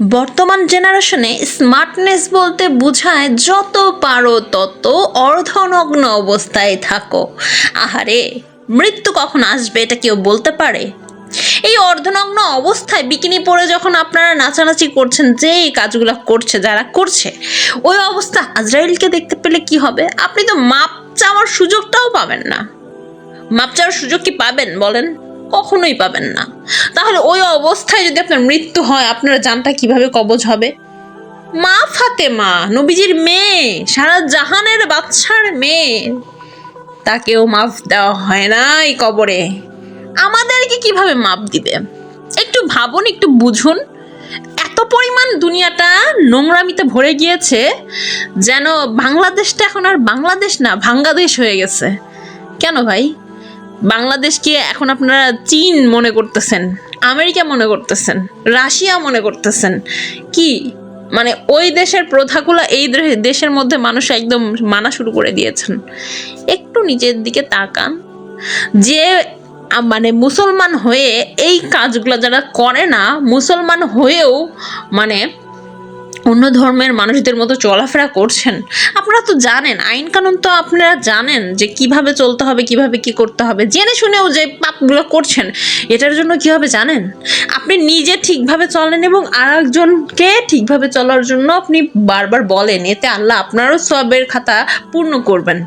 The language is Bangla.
বর্তমান জেনারেশনে স্মার্টনেস বলতে বোঝায় যত পারো তত অর্ধনগ্ন অবস্থায় থাকো। আহারে, মৃত্যু কখন আসবে এটা কেউ বলতে পারে? এই অর্ধনগ্ন অবস্থায় বিকিনি পরে যখন আপনারা নাচানাচি করছেন, যে এই কাজগুলো করছে যারা করছে, ওই অবস্থা আজরাইলকে দেখতে পেলে কি হবে? আপনি তো মাপ চাওয়ার সুযোগটাও পাবেন না। মাপ চাওয়ার সুযোগ কি পাবেন বলেন? কখনোই পাবেন না। তাহলে ওই অবস্থায় যদি আপনার মৃত্যু হয়, আপনার জানটা কিভাবে কবজ হবে? মা ফাতেমা, নবীজির মেয়ে, সারা জাহানের বাদশার মেয়ে, তাকেও মাফ দেওয়া হয় না এই কবরে। আমাদেরকে কিভাবে মাপ দিবে? একটু ভাবুন, একটু বুঝুন। এত পরিমাণ দুনিয়াটা নোংরামিতে ভরে গিয়েছে, যেন বাংলাদেশটা এখন আর বাংলাদেশ না, ভাঙ্গাদেশ হয়ে গেছে। কেন ভাই? বাংলাদেশকে এখন আপনারা চীন মনে করতেছেন, আমেরিকা মনে করতেছেন, রাশিয়া মনে করতেছেন। কি মানে ওই দেশের প্রথাগুলো এই দেশের মধ্যে মানুষ একদম মানা শুরু করে দিয়েছেন। একটু নিজের দিকে তাকান। যে মানে মুসলমান হয়ে এই কাজগুলো যারা করে না, মুসলমান হয়েও মানে অন্য ধর্মের মানুষদের মতো চলাফেরা করছেন, আপনারা তো জানেন আইন কানুন, তো আপনারা জানেন যে কিভাবে চলতে হবে, কিভাবে কি করতে হবে। জেনে শুনেও যে পাপগুলো করছেন, এটার জন্য কি হবে জানেন? আপনি নিজে ঠিকভাবে চলেন এবং আর একজনকে ঠিকভাবে চলার জন্য আপনি বারবার বলেন, এতে আল্লাহ আপনারও সওয়াবের খাতা পূর্ণ করবেন।